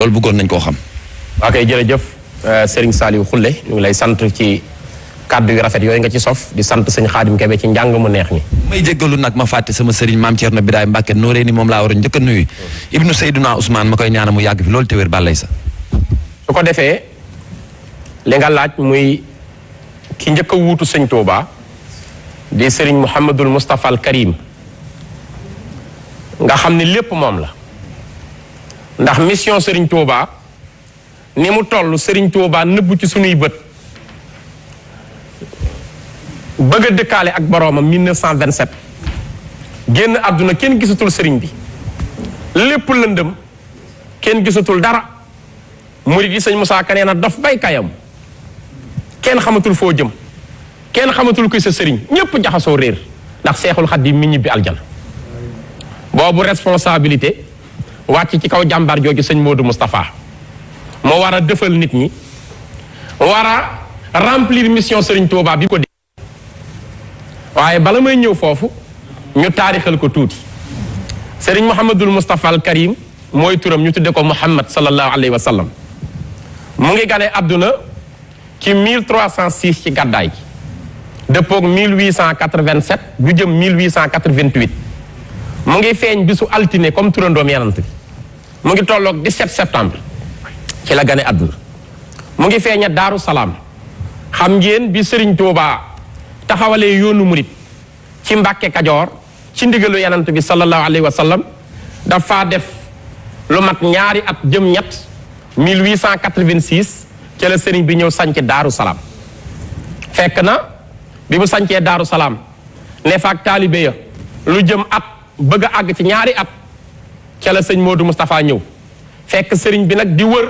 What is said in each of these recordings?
loolu bëggoon nañ koo xam. waa kay jërëjëf Serigne Saliou Khoule ñu ngi lay sant ci kàddu yu rafet yooyu nga ci sof di sant sëñ Xaadim Kebe ci njàng mu neex mi. may jéggalu nag ma fàtte sama Serigne maam Thierno Birahim Mbacke nooree ni moom laa war a njëkk a nuyu. Ibnu Seydouna Ousmane ma koy ñaanal mu yàgg fi loolu te wér bàllay sa. su ko defee li nga laaj muy ki njëkk a wuutu sëñ Touba di Serigne Mouhamadul Moustapha al Karim nga xam ne lépp moom la ndax mission Serigne Touba ni mu toll Serigne Touba nëbbu ci sunuy bët bëgg a dëkkaale ak boroomam 1927 génn àdduna kenn gisatul Serigne bi lépp lëndëm kenn gisatul dara murid yi sëñ Moussa Ka nee na dof bay kayam kenn xamatul foo jëm kenn xamatul kuy sa sëriñ ñépp jaxasoo réer ndax Seexul Xadiim mi ñibbi aljana boobu responsabilité wàcc ci kaw jàmbaar jooju sëñ Modou Moustapha moo war a dëfal nit ñi war a remplir mission Serigne Touba bi ko dé waaye bala may ñëw foofu ñu taarixal ko tuuti Serigne Mouhamadul Moustapha al Karim mooy turam ñu tudde ko Muhammad sallallahu alayhi wa sallam mu ngi gane àdduna ci 1306 ci gàddaay gi dëppoog 1887 bu jëm 1888 mu ngi feeñ bisu altine comme turandoom yanant bi mu ngi tolloog 17 septembre ci la gane àdduna mu ngi feeña Daaru Salaam xam ngeen bi Serigne Touba taxawalee yoonu murit ci Mbàkke Kajoor ci ndigalu yanant bi sallallahu alayhi wa sallam dafa def lu mat ñaari at jëm ñett 1886 ci la Serigne bi ñëw sanc Daaru Salaam fekk na bi mu sancee Daaru Salaam ne faak taalibe ya lu jëm at bëgg a àgg ci ñaari at ca la sëñ Modou Moustapha ñëw fekk sëriñ bi nag di wër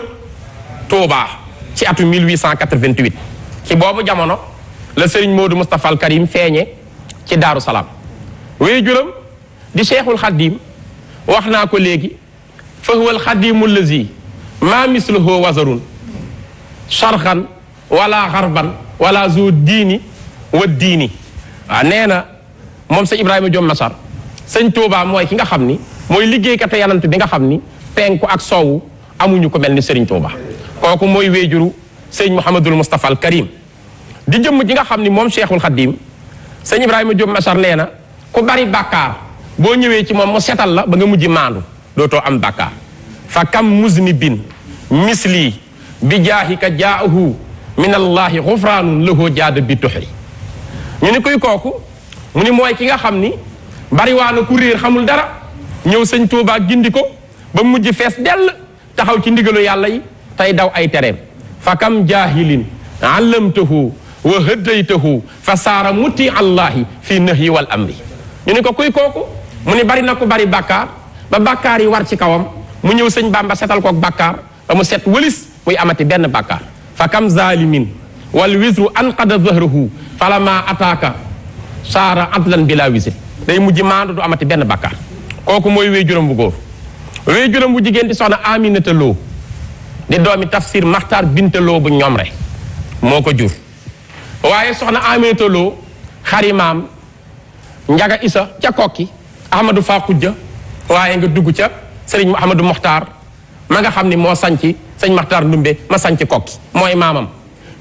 Touba ci atu 1888 ci boobu jamono la sëriñ Modou Moustapha al Karim feeñe ci Daaru Salaam wéy juram di Cheikhul Khadim wax naa ko léegi fa huwa al Khadimu lazi ma misluhu wazarun sharxan wala xarban wala zu diini wa diini waaw nee na moom sëñ Ibrahima Diom Masar sëñ Touba mooy ki nga xam ni mooy liggéeykat yanant bi nga xam ni penku ak soowu amuñu ko mel ni Serigne Touba kooku mooy wéejuru sëñ Mouhamadul Moustapha al Karim di jëmm ji nga xam ni moom Cheikhul Khadim sëñ Ibrahima Diom Masar nee na ku bari bàkkaar boo ñëwee ci moom mu setal la ba nga mujj maandu dootoo am bàkkaar fa kam muznibin misli bi jaahika jaahu min allahi xufraanun lahu jaada bi tuxri ñu ni kuy kooku mu ni mooy ki nga xam ni bariwaana ku réer xamul dara ñëw sëñ Touba gindi ko ba mujj fees dell taxaw ci ndigalu yàlla yi tey daw ay tereem fa kam jaahilin allamtahu wa hëddaytahu fa saara muti allahi fi nahyi wal amri ñu ni ko kuy kooku mu ni bari na ku bari bàkkaar ba bàkkaar yi war ci kawam mu ñëw sëñ Bamba setal kook bàkkaar ba mu set wëlis muy amati benn bàkkaar fa kam zalimin wal wisru anqada zahrahu falama ataaka saara adlan bila wisri day mujj maandu du amati benn bàkkaar kooku mooy wéy juróom bu góor wéy juróom bu jigéen di soxna Aminata Lo di doomi tafsir Maxtaar Binta Lo bu ñoom rek moo ko jur waaye soxna Aminata Lo xarimaam Njaga Isa ca kokki Ahmadou Fakujja waaye nga dugg ca Sëriñ Mouhamadou Mokhtar ma nga xam ni moo sanci sëñ Maxtaar Ndumbe ma sanc kokki mooy maamam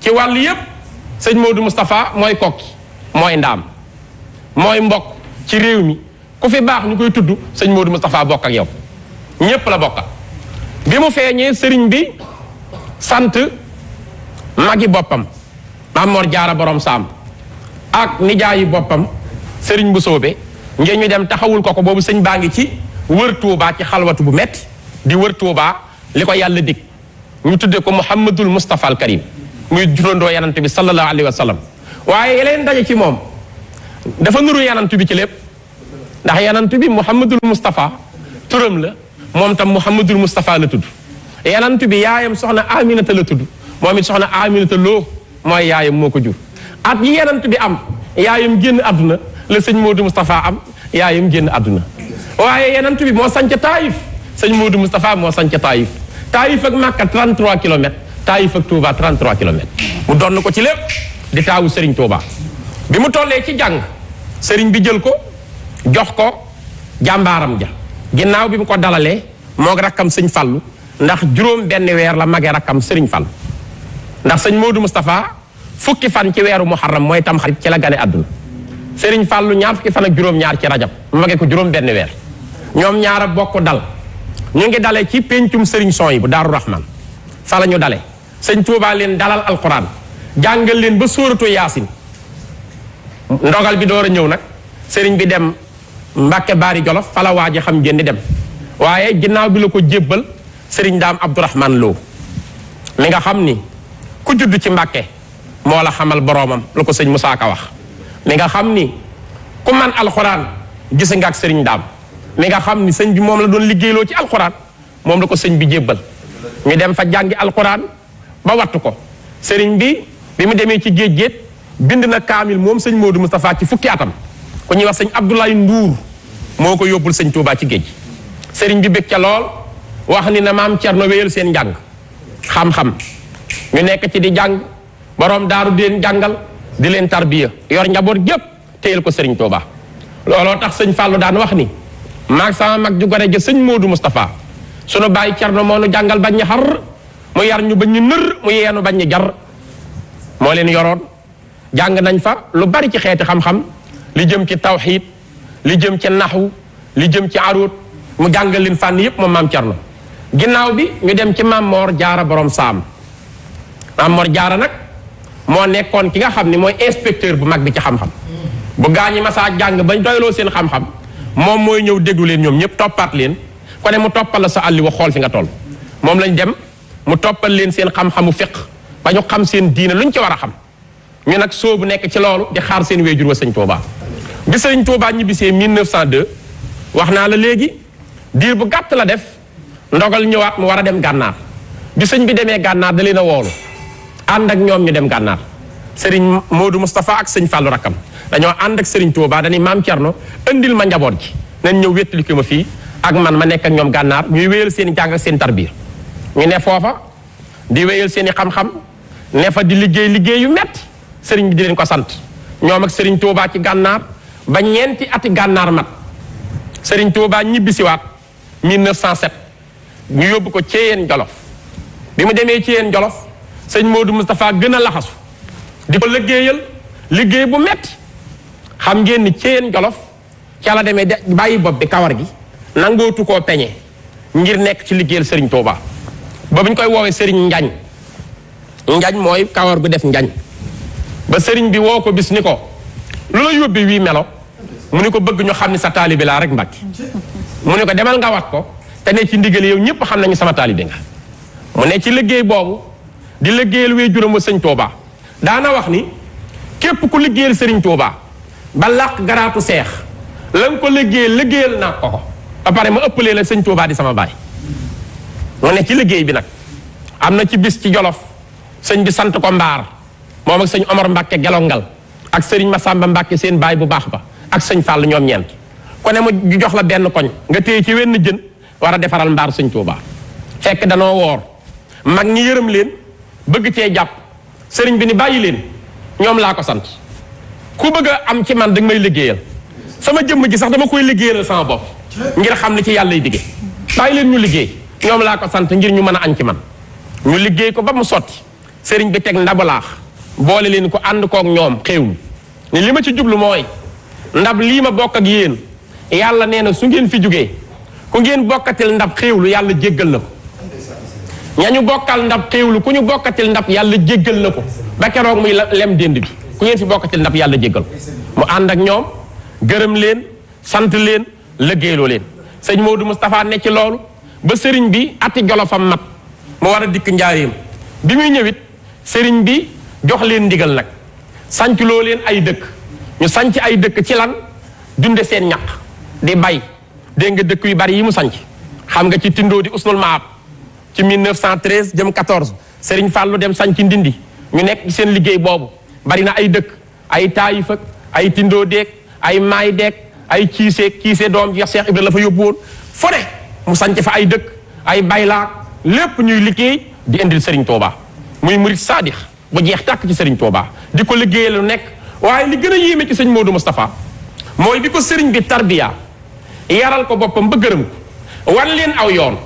ci wàllu yépp sëñ Modou Moustapha mooy kokki mooy ndaam mooy mbokk ci réew mi ku fi baax ñu koy tudd sëñ Modou Moustapha bokk ak yow ñépp la bokk bi mu feeñee sëriñ bi sant magi boppam Maam Mor Jaara borom saam ak nijaayi boppam sëriñ bu soobe ngeen ñu dem taxawul ko boobu sëñ baa ngi ci wër Tuubaa ci xalwatu bu metti di wër Tuubaa li ko yàlla dig ñu tudde ko Muhammadul Moustapha al Karim muy jurandoo yanant bi sallallahu alayhi wa sallam waaye leen daje ci moom dafa nuru yanant bi ci lépp ndax yanant bi Muhammadul Moustapha turam la moom tam Muhammadul Moustapha la tudd yanant bi yaayam soxna Aminata la tudd moom it soxna Aminata Lo mooy yaayam moo ko jur at yi yanant bi am yaayam génn àdduna la sëñ Modou Moustapha am yaayam génn àdduna waaye yanant bi moo sanc Taïf sëñ Modou Moustapha moo sanc Taïf Taïf ak Makka 33 kilomètres Taïf ak Touba 33 kilomètres mu donn ko ci lépp di taawu Serigne Touba bi mu tollee ci jàng Serigne bi jël ko jox ko jàmbaaram ja ginnaaw bi mu ko dalalee moog rakkam sëñ Fallu ndax juróom benn weer la mage rakkam sëriñ Fall ndax sëñ Modou Moustapha fukki fan ci weeru muharram mooy tamxarit ci la gane àdduna sëriñ Fallu ñaar fukki fan ak juróom-ñaar ci rajab mage ko juróom benn weer ñoom ñaara bokk dal ñu ngi dale ci péncum sëriñ son yi bu Daaru Rahman fa la ñu dale sëñ Tuubaa leen dalal alquran jàngal leen ba sóoratu yaasin ndogal bi door a ñëw nag sëriñ bi dem Mbàkke Baari Jolof fa la waaji xam ngeen di dem waaye ginnaaw bi la ko jébbal sëriñ Daam Abdourahman Lo mi nga xam ni ku judd ci Mbàkke moo la xamal boroomam la ko sëñ Musaa Ka wax mi nga xam ni ku man alxuraan gis nga ak sëriñ Daam mi nga xam ni sëñ bi moom la doon liggéeyloo ci alxuraan moom la ko sëñ bi jébbal ñu dem fa jàngi alxuraan ba wattu ko sëriñ bi mu demee ci géej géej bind na kaamil moom sëñ Modou Moustapha ci fukki atam ku ñuy wax sëñ Abdoulaye Ndour moo ko yóbbul sëñ Touba ci géej sëriñ bi bég ca lool wax ni na maam Cerno wéyal seen njàng xam-xam ñu nekk ci di jàng boroom daaru di leen jàngal di leen tarbiya yor njaboot gépp téyel ko sëriñ Touba looloo tax sëñ Fallou daan wax ni maag sama mag ju gore ja sëñ Modou Moustapha sunu bàyyi Cerno moo nu jàngal bañ ñu xar mu yar ñu bañ ñu nër mu yeenu bañ ñu jar moo leen yoroon jàng nañ fa lu bari ci xeeti xam-xam li jëm ci tawxiid li jëm ci naxwu li jëm ci aruut mu jàngal leen fànn yépp moom maam Cerno ginnaaw bi ñu dem ci Maam Moor Jaara borom saam Maam Moor Jaara nag moo nekkoon ki nga xam ni mooy inspecteur bu mag bi ci xam-xam bu gaañi masaa jàng bañ doyloo seen xam-xam moom mooy ñëw déglu leen ñoom ñëpp toppaat leen ko ne mu toppal la sa àlli wa xool fi nga toll moom lañ dem mu toppal leen seen xam-xamu fiq ba ñu xam seen diine luñ ci war a xam ñu nag soobu nekk ci loolu di xaar seen wéyjur wa sëñ Touba bi sëñ Touba ñibbisee 1902 wax naa la léegi diir bu gàtt la def ndogal ñëwaat mu war a dem gànnaar bi sëñ bi demee gànnaar da leen a woolu ànd ak ñoom ñu dem gànnaar sëriñ Modou Moustapha ak sëñ Fallou rakkam dañoo ànd ak sëriñ Touba dañuy maam Cerno indil ma njaboot gi nañ ñëw wéttali ko ma fii ak man ma nekk ak ñoom gànnaar ñuy wéyal seen i jàng ak seen tarbiya ñu ne foofa di wéyal seen i xam-xam ne fa di liggéey yu metti sëriñ bi di leen ko sant ñoom ak sëriñ Touba ci gànnaar ba ñeenti ati gànnaar mat sëriñ Touba ñibbisiwaat 1907 ñu yóbbu ko Ceyeen Jolof bi mu demee Ceyeen Jolof sëñ Modou Moustapha gën a laxasu di ko liggéeyal liggéey bu metti xam ngeen ni Ceyeen Jolof ca la demee bàyyi bopp bi kawar gi nangootu koo peñe ngir nekk ci liggéeyal sëriñ Touba ba bu ñu koy woowee sëriñ Njañ mooy kawar gu def njañ ba sëriñ bi woo ko bis ni ko lu la yóbbi wii melo mu ni ko bëgg ñu xam ni sa taalibe laa rek Mbàkke mu ni ko demal nga wat ko te ne ci ndigal yow ñëpp xam nañu sama taalibe nga mu ne ci liggéey boobu di liggéeyal wee juróom wa sëñ Touba daana wax ni képp ku liggéeyal sëriñ Touba ba làq garaatu seex la nga ko liggéeyal naa ko ba pare ma ëppalee la sëñ Touba di sama baay mu ne ci liggéey bi nag am na ci bis ci Jolof sëñ bi sant ko mbaar moom ak sëñ Omar Mbàkke gelongal ak sëriñ Masamba Mbàkke seen baay bu baax ba ak sëñ Fall ñoom ñeent ku ne mu jox la benn koñ nga téye ci wenn jën war a defaral mbaar sëñ Touba fekk danoo woor mag ñi yërëm leen bëgg cee jàpp sëriñ bi ni bàyyi leen ñoom laa ko sant ku bëgg a am ci man danga may liggéeyal sama jëmm ji sax dama koy liggéeyal sama bopp ngir xam ne ci yàlla y digge bàyyi leen ñu liggéey ñoom laa ko sant ngir ñu mën a añ ci man ñu liggéey ko ba mu sotti sëriñ bi teg ndabalaax boole leen ko ànd kook ñoom xéewlu ni li ma ci jublu mooy ndab lii ma bokk ak yéen yàlla nee na su ngeen fi jógee ku ngeen bokkatil ndab xéewlu yàlla jéggal na ko ñañu bokkal ndab xéewlu ku ñu bokkatil ndab yàlla jéggal na ko ba keroog muy lem dénd bi ku ngeen fi bokkatil ndab yàlla jéggal ko mu ànd ak ñoom gërëm leen sant leen liggéeyloo leen sëñ Modou Moustapha ne ci loolu ba sëriñ bi ati Jolofam mat mu war a dikk njaareem bi muy ñëwit sëriñ bi jox leen ndigal nag sanc loo leen ay dëkk ñu sanc ay dëkk ci lan dunde seen ñaq di bay dégg nga dëkk yu bari yi mu sanc xam nga ci tindoo di usnul maab ci 1913 jëm 14 sëriñ Fallou dem sanc ndindi ñu nekk ci seen liggéey boobu bari na ay dëkk ay taayif ak ay tindoo deeg ay maay deeg ay kiise doom ji Cheikh Ibrahima la fa yóbbu woon fu ne mu sanc fa ay dëkk ay baylaak lépp ñuy liggéey di indil sëriñ Touba muy murit saadix bu jeex tàkk ci sëriñ Touba di ko liggéeyee lu nekk waaye li gën a yéeme ci sëñ Modou Moustapha mooy bi ko sëriñ bi tarbiya yaral ko boppam ba gërëm ko wan leen aw yoon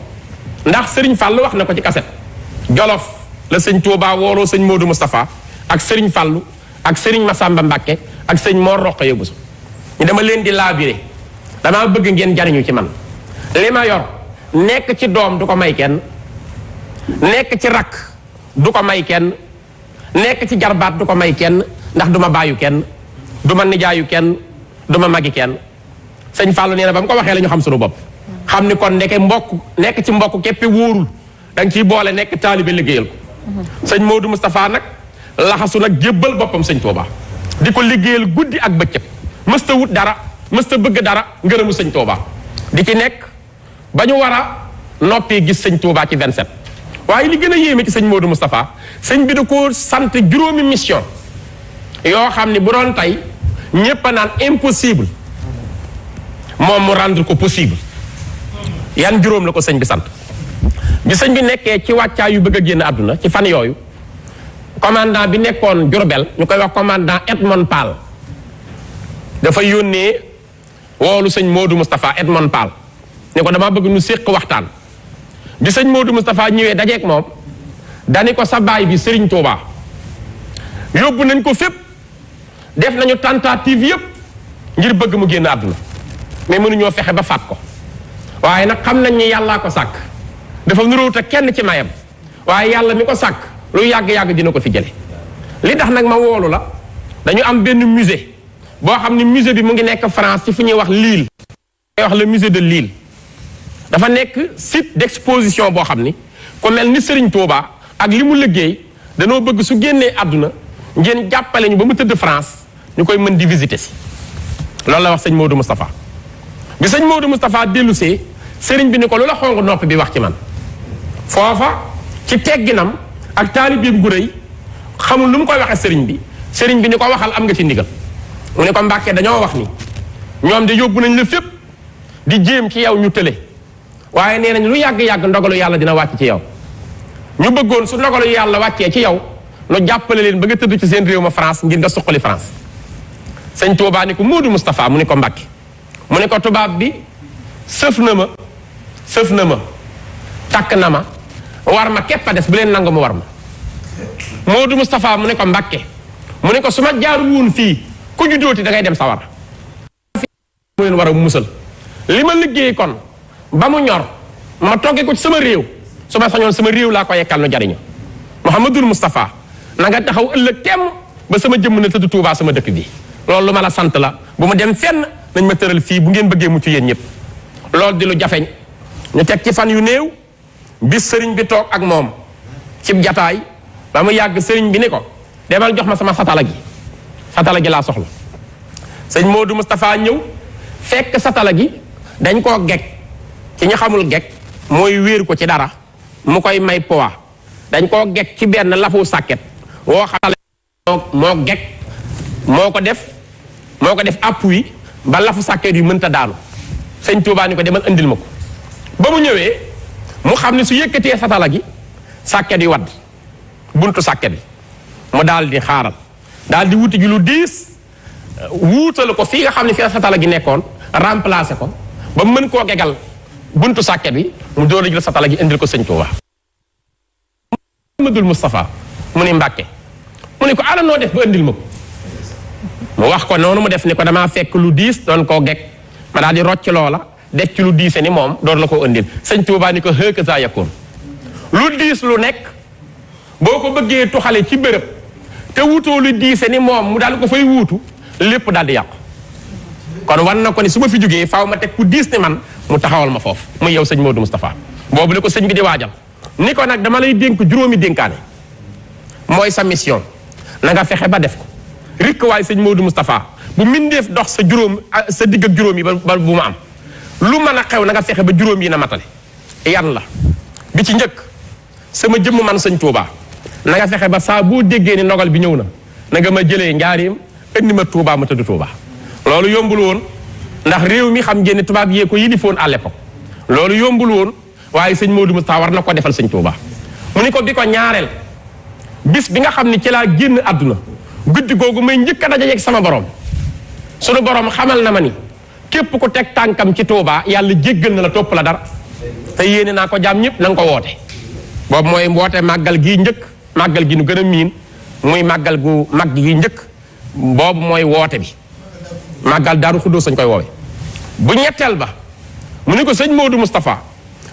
ndax sëriñ Fallou wax na ko ci kaset Jolof la sëñ Touba wooloo sëñ Modou Moustapha ak sëriñ Fallou ak sëriñ Massamba Mbacke ak sëñ Mor Rokhaya Bousso ñu dama leen di laabire damaa bëgg ngeen jariñu ci man li ma yor nekk ci doom du ko may kenn nekk ci rakk du ko may kenn nekk ci jarbaat du ko may kenn ndax du ma bàyyu kenn du ma nijaayu kenn du ma magi kenn sëñ Fallou nee na ba mu ko waxee la ñu xam suñu bopp xam ni kon ndeke mbokk nekk ci mbokk képpi wóorul da nga ciy boole nekk taalibe liggéeyal ko sëñ Modou Moustapha nag laxasu nag jébbal boppam sëñ Touba di ko liggéeyal guddi ak bëccëg mësta wut dara mësta bëgg dara ngërëmu sëñ Touba di ci nekk ba ñu war a noppi gis sëñ Touba ci 27 waaye li gën a yéeme ci sëñ Modou Moustapha sëñ bi da ko sant juróomi mission yoo xam ne bu doon tey ñépp a naan impossible moom mu rendre ko possible yan juróom la ko sëñ bi sant bi sëñ bi nekkee ci wàccaay yu bëgg a génn àdduna ci fan yooyu commandant bi nekkoon Diourbel ñu koy wax commandant Edmond Pal dafa yónnee woolu sëñ Modou Moustapha Edmond Pal ne ko dama bëgg nu séq waxtaan bi sëñ Modou Moustapha ñëwee dajeek moom dani ko sa baay bi Serigne Touba yóbbu nañ ko fépp def nañu tentative yépp ngir bëgg mu génn àdduna mais mënuñoo fexe ba faat ko waaye nag xam nañ ni yàllaa ko sàkk dafa nuróowut ak kenn ci mayam waaye yàlla mi ko sàkk lu yàgg-yàgg dina ko fi jële li tax nag ma woolu la dañu am benn musée boo xam ne musée bi mu ngi nekk France ci fu ñuy wax Lille wax le musée de Lille dafa nekk site d'exposition boo xam ni ku mel ni Serigne Touba ak li mu liggéey danoo bëgg su génnee àdduna ngeen jàppale ñu ba mu tëdd France ñu koy mën di visiter si loolu la wax sëñ Modou Moustapha bi sëñ Modou Moustapha dellusee sëriñ bi ni ko lu la xong nopp bi wax ci man foofa ci tegginam ak taalibeem gu rëy xamul lu mu koy waxee sëriñ bi ni ko waxal am nga ci ndigal mu ne ko Mbàkke dañoo wax ni ñoom de yóbbu nañ la fépp di jéem ci yow ñu tële waaye nee nañ lu yàgg-yàgg ndogalu yàlla dina wàcc ci yow ñu bëggoon su ndogalu yàlla wàccee ci yow nu jàppale leen ba nga tëdd ci seen réew ma France ngir nga suqali France sëñ Touba ni ko Modou Moustapha mu ni ko Mbàkke mu ne ko tubaab bi sëf na ma takk na ma war ma képp a des bu leen nangu mu war ma Modou Moustapha mu ne ko Mbàkke mu ne ko su ma jaarul woon fii ku juddooti da ngay dem sawar mu leen war a musal li ma liggéey kon ba mu ñor ma toggee ko ci sama réew su ma sañoon sama réew laa ko yekkal nu jariñu Mouhamadul Moustapha na nga taxaw ëllëg temm ba sama jëmm na tëdd Touba sama dëkk bi loolu lu ma la sant la bu mu dem fenn nañ ma tëral fii bu ngeen bëggee mucc yéen ñëpp loolu di lu jafeñ ñu teg ci fan yu néew bis sëriñ bi toog ak moom cib jataay ba mu yàgg sëriñ bi ni ko demal jox ma sama satala gi laa soxla sëñ Modou Moustapha ñëw fekk satala gi dañ koo geg ci ñu xamul geg mooy wéeru ko ci dara mu koy may poids dañ koo geg ci benn lafu sàkket woo xatala moo geg moo ko def appui ba lafu sàkket yu mënta daanu sëñ Touba ni ko demal andil ma ko ba mu ñëwee mu xam ne su yëkkatee satala gi sàkket yi wadd buntu sàkket bi mu daal di xaaral daal di wuti ji lu diis wuutal ko fii nga xam ne fi la satala gi nekkoon remplacer ko ba mën koo gegal buntu sàkket bi mu door a jël satala gi indil ko sëñ Touba Muhammadul Moustapha mu ni Mbàkke mu ni ko ala noo def ba indil ma ko mu wax ko noonu mu def ni ko damaa fekk lu diis doon koo geg ma daal di rocc loola def ci lu diise ni moom door la ko indil sëñ Touba ni ko hëkk saa yakkoon lu diis lu nekk boo ko bëggee tuxale ci bërëb te wutoo lu diise ni moom mu daal ko fay wuutu lépp daal di yàqu kon wan na ko ni su ma fi jógee faaw ma teg ku diis ni man mu taxawal ma foofu muy yow sëñ Modou Moustapha boobu la ko sëñ bi di waajal ni ko nag dama lay dénk juróomi dénkaane mooy sa mission na nga fexe ba def ko rikk waaye sëñ Modou Moustapha bu mindeef dox sa digg ak juróom yi ba bu ma am lu mën a xew na nga fexe ba juróom yi na matale yan la bi ci njëkk sama jëmm man sëñ Touba na nga fexe ba saa boo déggee ni ndogal bi ñëw na nga ma jëlee njaareem indi ma Touba ma tëdd Touba loolu yombul woon ndax réew mi xam ngeen ne tubaab yee ko yilifoon à l'époque loolu yombul woon waaye sëñ Modou Moustapha war na ko defal sëñ Touba mu ni ko bi ko ñaareel bis bi nga xam ni ci laa génn àdduna guddi googu may njëkk a dajeek sama borom sunu borom xamal na ma ni képp ku teg tànkam ci Touba yàlla jéggal na la topp la dara te yéene naa ko jaam ñëpp na nga ko woote boobu mooy woote màggal gii njëkk màggal gi nu gën a miin muy màggal gu mag gi njëkk boobu mooy woote bi màggal Daaru Xudoos sañ koy woowe bu ñetteel ba mu ni ko sëñ Modou Moustapha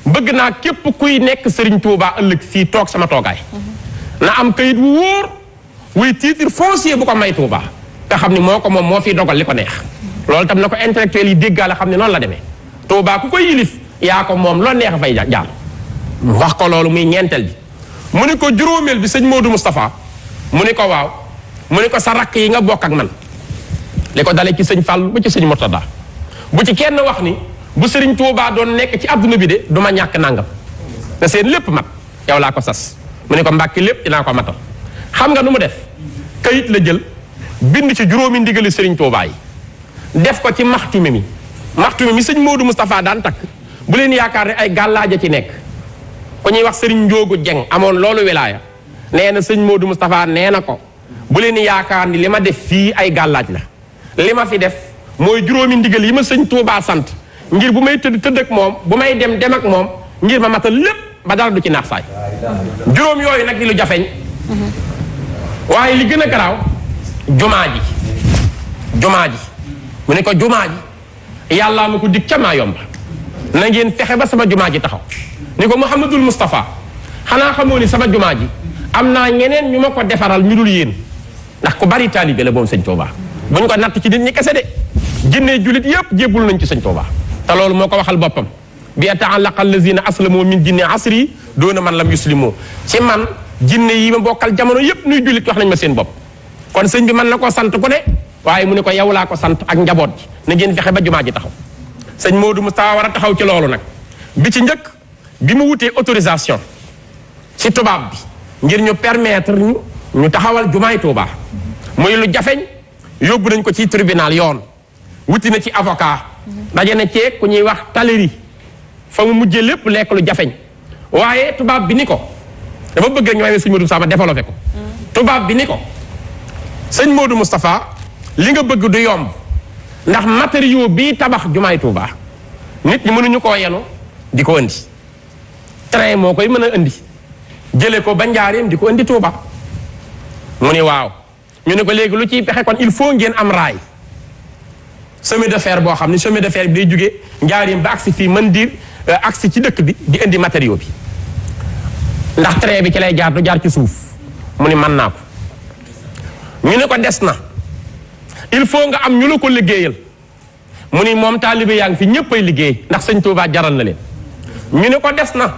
bëgg naa képp kuy nekk Serigne Touba ëllëg fii toog sama toogaay na am kayit wu wóor wuy titre foncier bu ko may Touba nga xam ni moo ko moom moo fiy dogal li ko neex loolu tam na ko intellectuel yi déggaale xam ne noonu la demee Touba ku koy yilif yaa ko moom loo neex a fay jaar wax ko loolu muy ñeenteel bi mu ni ko juróomeel bi sëñ Modou Moustapha mu ni ko waaw mu ni ko sa rakk yi nga bokk ak man li ko dalee ci sëñ Fall ba ci sëñ Murtada bu ci kenn wax ni bu Serigne Touba doon nekk ci adduna bi de du ma ñàkk nangam te seen lépp mat yow laa ko sas mu ne ko Mbàkke lépp dinaa ko matal xam nga nu mu def kayit la jël bind ci juróomi ndigali Serigne Touba yi def ko ci maxtume mi sëñ Modou Moustapha daan takk bu leen yaakaar ne ay gàllaaja ci nekk ku ñuy wax Serigne Njoogu Jeng amoon loolu wilaaya nee na sëñ Modou Moustapha nee na ko bu leen yaakaar ni li ma def fii ay gàllaaj la li ma fi def mooy juróomi ndigal yi ma sëñ Touba sant ngir bu may tëdd ak moom bu may dem ak moom ngir ma matal lépp ba dara du ci naax saay juróom yooyu nag di lu jafeñ waaye li gën a garaaw jumaa ji mu ne ko jumaa ji yàllaa ma ko dig ca maa yomba na ngeen fexe ba sama jumaa ji taxaw ni ko Mouhamadul Moustapha xanaa xamoo ni sama jumaa ji am naa ñeneen ñu ma ko defaral ñu dul yéen ndax ku bari taalibe la moom sëñ Touba bu ñu ko natt ci nit ñi kese de jinne julit yépp jébbul nañ ci sëñ Touba te loolu moo ko waxal boppam bi ta'allaqa allazina aslamu min jinne asri doona man lam yuslimu ci man jinne yi ma bokkal jamono yépp nuy julit wax nañ ma seen bopp kon sëñ bi mën na koo sant ku ne waaye mu ne ko yow laa ko sant ak njaboot ji na ngeen fexe ba jumaa ji taxaw sëñ Modou Moustapha war a taxaw ci loolu nag bi ci njëkk bi mu wutee autorisation ci tubaab bi ngir ñu permettre ñu taxawal jumaay Touba muy lu jafeñ yóbbu nañ ko ci tribunal yoon wuti na ci avocat daje na ceeg ku ñuy wax taleri fa mu mujjee lépp lekk lu jafeñ waaye tubaab bi ni ko dafa bëgg rek ñu waaye sëñ Modou Moustapha développé ko tubaab bi ni ko sëñ Modou Moustapha li nga bëgg du yomb ndax matériaux bii tabax jumaay Touba nit ñi mënuñu koo yenu di ko indi train moo koy mën a indi jële ko ba Njaaréem di ko indi Touba mu ni waaw ñu ne ko léegi lu ciy pexe kon il faut ngeen am raay chemin de fer boo xam ne chemin de fer bi day jógee Njaaréem ba agsi fii mën di agsi ci dëkk bi di indi matériaux bi ndax train bi ci lay jaar du jaar ci suuf mu ni mën naa ko ñu ne ko des na il faut nga am ñu la ko liggéeyal mu ni moom taalibe yaa ngi fi ñëpp ay liggéey ndax sëñ Touba jaral na leen ñu ne ko des na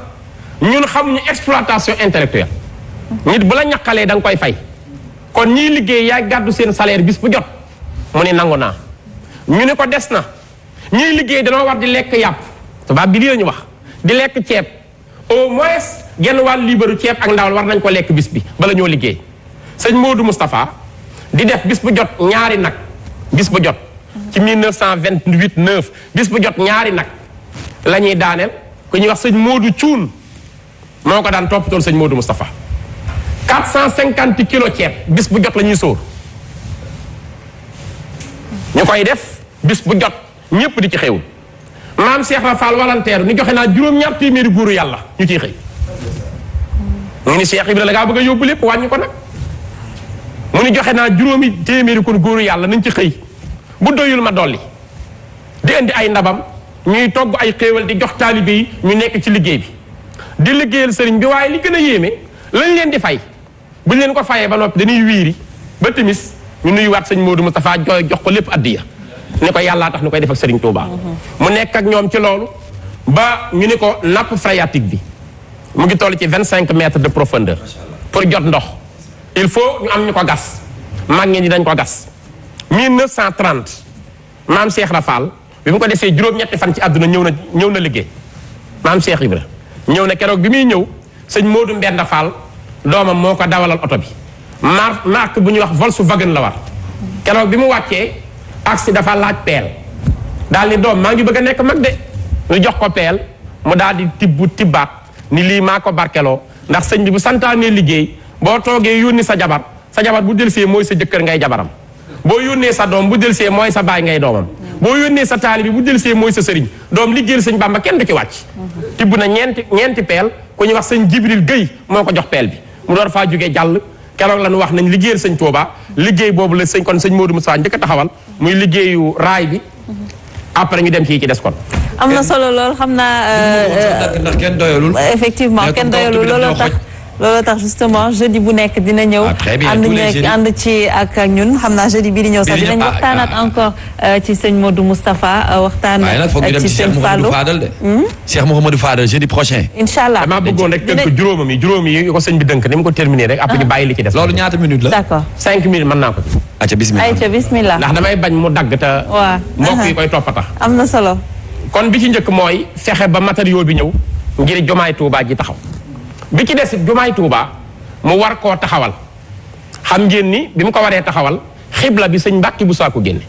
ñun xamuñu exploitation intellectuelle nit bu la ñaqalee da nga koy fay kon ñiy liggéey yaay gàddu seen salaire bis bu jot mu ni nangu naa ñu ne ko des na ñiy liggéey danoo war di lekk yàpp tubaab bi lii la ñu wax di lekk ceeb au moins genn wàll liibaru ceeb ak ndawal war nañ ko lekk bis bi bala ñoo liggéey sëñ Modou Moustapha di def bis bu jot ñaari nag bis bu jot ci 1928 9 bis bu jot ñaari nag la ñuy daaneel ku ñuy wax sëñ Modou Cuun moo ko daan toppatool sëñ Modou Moustapha 450 kilos ceeb bis bu jot la ñuy sóor ñu koy def bis bu jot ñëpp di ci xewul maam Cheikh Rafal volontaire ni joxe naa juróom-ñaar téeméeri góoru yàlla ñu ciy xëy mu ni Cheikh Ibrahima la ngaa bëgg a yóbbu lépp wàññi ko nag mu ni joxe naa juróomi téeméeri kon góoru yàlla nañ ci xëy bu doyul ma dolli di indi ay ndabam ñuy togg ay xéewal di jox taalibe yi ñu nekk ci liggéey bi di liggéeyal sëriñ bi waaye li gën a yéeme lañ leen di fay buñ leen ko fayee ba noppi dañuy wiiri ba timis ñu nuyuwaat sëñ Modou Moustapha jox ko lépp addiya ni ko yàllaa tax ñu koy def ak sëriñ Touba. mu nekk ak ñoom ci loolu ba ñu ni ko nappe phréatique bi mu ngi toll ci 25 mètres de profondeur pour jot ndox il faut ñu am ñu ko gas mag ñi dañ ko gas 1930 maam Cheikh Rafal bi mu ko defee juróom-ñetti fan ci àdduna ñëw na liggéey maam Cheikh Ibra ñëw na keroog bi muy ñëw sëñ Modou Mbenda Fall doomam moo ko dawalal oto bi marque bu ñuy wax Volkswagen la war keroog bi mu wàccee aksi dafa laaj peel daal ni doom maa ngi bëgg a nekk mag de ñu jox ko peel mu daal di tibbaat ni lii maa ko barkeloo ndax sëñ bi bu santaanee liggéey boo toogee yónni sa jabar bu delsee mooy sa jëkkër ngay jabaram boo yónnee sa doom bu delsee mooy sa baay ngay doomam boo yónnee sa taalibe bu dellusee mooy sa sëriñ doom liggéeyal sëñ Bamba kenn du ci wàcc tibb na ñeenti peel ku ñuy wax sëñ Jibril Guèye moo ko jox peel bi mu door faa jógee jàll keroog la ñu wax nañ liggéeyal sëñ Touba liggéey boobu la sëñ Modou Moussa njëkk a taxawal muy liggéeyu raay bi après ñu dem ci des kon am na solo lool xam naa ndax kenn doyalul effectivement kenn doyalul looloo tax justement jeudi bu nekk dina ñëw ànd ci ak ñun xam naa jeudi bii di ñëw sax dinañ waxtaanaat encore ci sëñ Modou Moustapha waxtaan ci sëñ Fallou Cheikh Mouhamadou Fadal jeudi prochain incha allah damaa bëggoon rek tënk juróom yi ko sëñ bi dënk ni mu ko terminé rek après ñu bàyyi li ci des loolu ñaata minutes la d'accord 5 minutes mën naa ko ayca bismillah ndax damay bañ mu dagg te mbokk yi koy toppata am na solo kon bi ci njëkk mooy fexe ba matériaux bi ñëw ngir jumaay Touba ji taxaw bi ci des jumaay Touba mu war koo taxawal xam ngeen ni bi mu ko waree taxawal xibla bi sëñ Mbàkke bu saa ko génne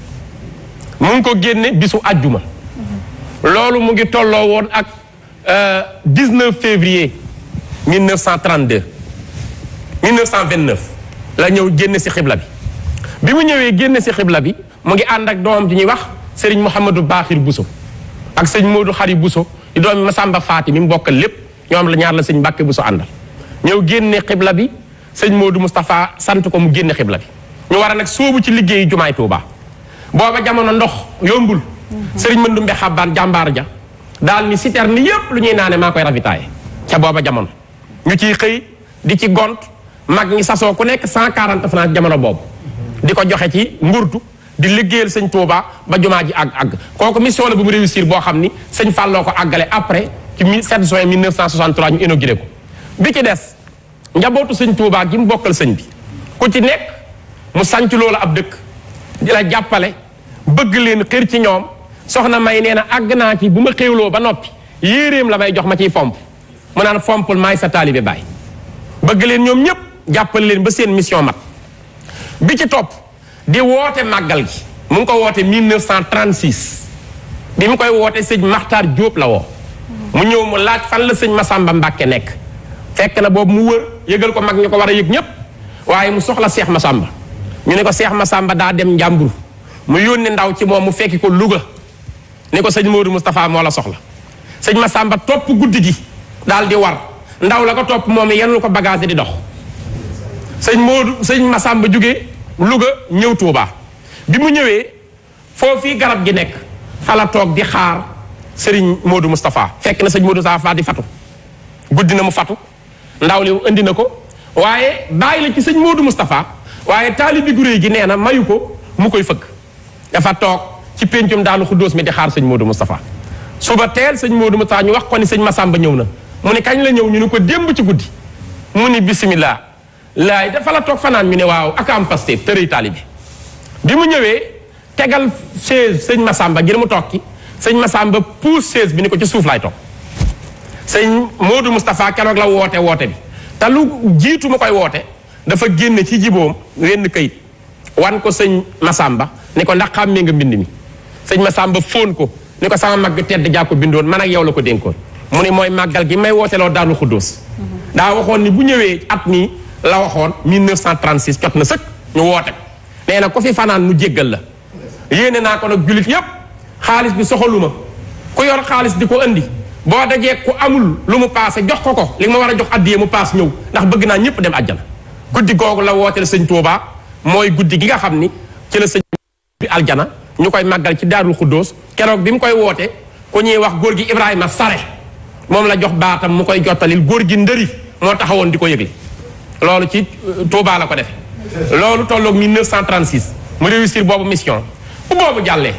mu ngi ko génne bisu àjjuma loolu mu ngi tolloo woon ak 19 février 1932 1929 la ñëw génne si xibla bi mu ñëwee génne si xibla bi mu ngi ànd ak doomam ji ñuy wax Serigne Mouhamadou Baaxir Bousso ak sëñ Modou Xari Bousso di doomi Masamba Faati mi mu bokkal lépp ñoom la ñaar la sëñ Mbàkke Bousso àndal ñëw génne xibla bi sëñ Modou Moustapha sant ko mu génne xibla bi ñu war a nag sóobu ci liggéeyu jumaay Touba booba jamono ndox yombul sëriñ Mandumbe Xabbaan jàmbaar ja daal ni citerne yépp lu ñuy naane maa koy ravitaillé ca booba jamono ñu ciy xëy di ci gont mag ñi sasoo ku nekk 140 francs jamono boobu di ko joxe ci ngurtu di liggéeyal sëñ Touba ba jumaa ji àgg kooku mission la bu mu réussir boo xam ni sëñ Falloo ko àggale après ci 7 juin 1963 ñu inauguré ko bi ci des njabootu sëñ Touba gi mu bokkal sëñ bi ku ci nekk mu sanc loolu ab dëkk di la jàppale bëgg leen xër ci ñoom soxna may nee na àgg naa ci bu ma xéwloo ba noppi yéeréem la may jox ma ciy fomp mu naan fompul maay sa taalibe baay bëgg leen ñoom ñëpp jàppale leen ba seen mission mat bi ci topp di woote màggal gi mu ngi ko woote 1936 bi mu koy woote sëñ Maxtaar Jóob la woo mu ñëw mu laaj fan la sëñ Masamba Mbàkke nekk fekk na boobu mu wër yëgal ko mag ñu ko war a yëg ñëpp waaye mu soxla Seex Masamba ñu ne ko Seex Masamba daa dem Njàmbur mu yónni ndaw ci moom mu fekki ko Louga ni ko sëñ Modou Moustapha moo la soxla sëñ Masamba topp guddi gi daal di war ndaw la ko topp moom yenul ko bagage di dox sëñ Masamba jóge Louga ñëw Touba bi mu ñëwee foofii garab gi nekk fa la toog di xaar sëriñ Modou Moustapha fekk na sëñ Modou Moustapha di fatu guddi na mu fatu ndaw li indi na ko waaye bàyyi la ci sëñ Modou Moustapha waaye taalibi gu réy gi nee na mayu ko mu koy fëgg dafa toog ci péncum Daaru Xuddoos mi di xaar sëñ Modou Moustapha suba teel sëñ Modou Moustapha ñu wax ko ni sëñ Massamba ñëw na mu ne kañ la ñëw ñu ne ko démb ci guddi mu ni bisimilah laay dafa la toog fanaan ñu ne waaw ak am Pastef tërëy taalibi bi mu ñëwee tegal chaise sëñ Massamba ngir mu toog ki sëñ Massamba pousse chaise bi ni ko ci suuf laay toog sëñ Modou Moustapha keroog la woote bi te lu jiitu ma koy woote dafa génne ci jiboom wenn kayit wan ko sëñ Massamba ni ko ndax xàmmee nga mbind mi sëñ Massamba fóon ko ni ko sama mag tedd jaa ko bindoon man ak yow la ko dénkoon mu ni mooy màggal gi may wooteloo Daaru Xuddoos daa waxoon ni bu ñëwee at mi la waxoon 1936 jot na sëkk ñu woote nee na ko fi fanaan mu jéggal la yéene naa ko nag jullit yépp xaalis bi soxaluma ku yor xaalis di ko andi boo dajee ku amul lu mu paase jox ko li ma war a jox addiyee mu paas ñëw ndax bëgg naa ñëpp dem àjjana guddi googu la wooteel sëñ Touba mooy guddi gi nga xam ni ci la sëñ bi aljana ñu koy màggal ci Daarul Xuddoos keroog bi mu koy woote ku ñuy wax góor gi Ibrahima Sare moom la jox baatam mu koy jottalil góor gi ndëri moo taxawoon di ko yëgle loolu ci Touba la ko defe loolu tolloog 1936 mu réussir boobu mission bu boobu jàllee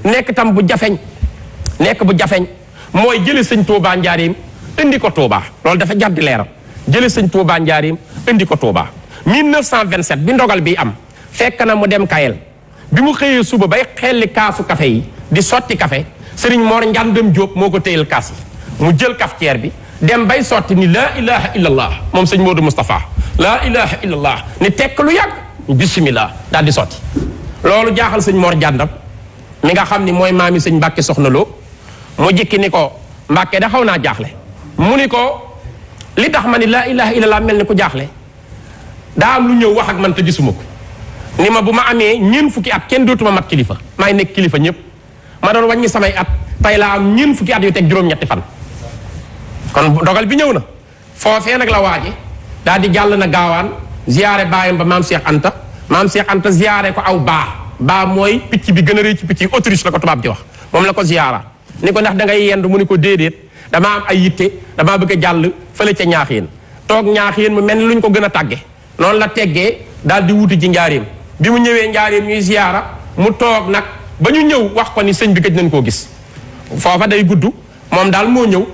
nekk tam bu jafeñ mooy jële sëñ Touba njaarim indi ko Touba loolu dafa jar di leeral jële sëñ Touba njaarim indi ko Touba 1927 bi ndogal bi am fekk na mu dem Kayel bi mu xëyee suba bay xelli kaasu café yi di sotti café Serigne Mor Njàndam Jóob moo ko téyel kaas yi mu jël cafetière bi dem bay sotti ni laa ilaha illallah moom sëñ Modou Moustapha laa ilaha illallah ni tekk lu yàgg bismillah daal di sotti loolu jaaxal sëñ Mor Njàndam mi nga xam ni mooy maami sëñ Mbàkke Soxna Lo mu jikki ni ko Mbàkke da xaw naa jaaxle mu ni ko li tax ma ni laa ilaha illallah mel ni ku jaaxle daa am lu ñëw wax ak man te gisuma ko ni ma bu ma amee ñeent fukki at kenn dootuma mat kilifa maay nekk kilifa ñëpp ma doon wàññi samay at tey laa am ñeent fukki at yu teg juróom-ñetti fan kon dogal bi ñëw na foofee nag la waaje daal di jàll na gaawaan ziyaare baayam ba maam Cheikh Anta ziyaare ko aw baa mooy picc bi gën a rëy ci picc yi Autriche la ko tubaab di wax moom la ko ziyaara ni ko ndax da ngay yendu mu ni ko déedéet damaa am ay yitte damaa bëgg a jàll fële ca ñaaxeen toog ñaaxeen mu mel ni lu ñu ko gën a tàgge noonu la teggee daal di wuti ci njaareem bi mu ñëwee njaareem ñuy ziyaara mu toog nag ba ñu ñëw wax ko ni sëñ bi gëj nañ koo gis foofa day gudd moom daal moo ñëw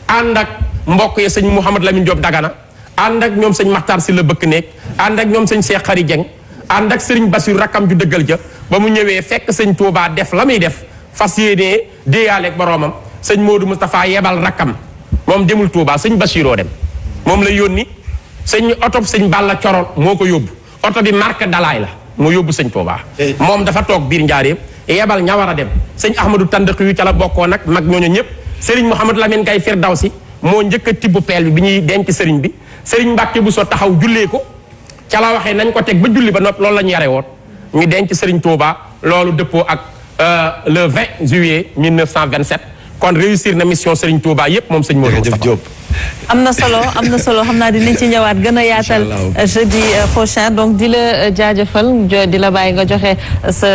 ànd ak mbokk yi sëñ Mouhamad Lamine Diop Dagana ànd ak ñoom sëñ Makhtar si la bëkk nekk ànd ak ñoom sëñ Cheikh Khary Dieng ànd ak sëriñ Bassirou rakkam ju dëggal ja ba mu ñëwee fekk sëñ Touba def la muy def fas yéenee déeyaale ak boroomam sëñ Modou Moustapha yebal rakkam moom demul Touba sëñ Bassiroo dem moom la yónni sëñ oto sëñ Balla Coro moo ko yóbbu oto bi marque Dalaay la moo yóbbu sëñ Touba moom dafa toog biir njaareem yebal ña war a dem sëñ Ahmadou Tandaki yu ca la bokkoo nag mag ñooñu ñëpp sëriñ Mouhamadou Lamine Gaye Firdawsi moo njëkk a tibb peel bi ñuy denc sëriñ bi sëriñ Mbàkke bu so taxaw jullee ko ca la waxee nañ ko teg ba julli ba noppi loolu la ñu yare woon ñu denc sëriñ Touba loolu dëppoo ak le 20 juillet 1927 kon réussir na mission sëriñ Touba yépp moom sëñ Modou Moustapha Diop. am na solo xam naa dinañ ci ñëwaat gën a yaatal jeudi prochain donc di la jaajëfal di la bàyyi nga joxe sa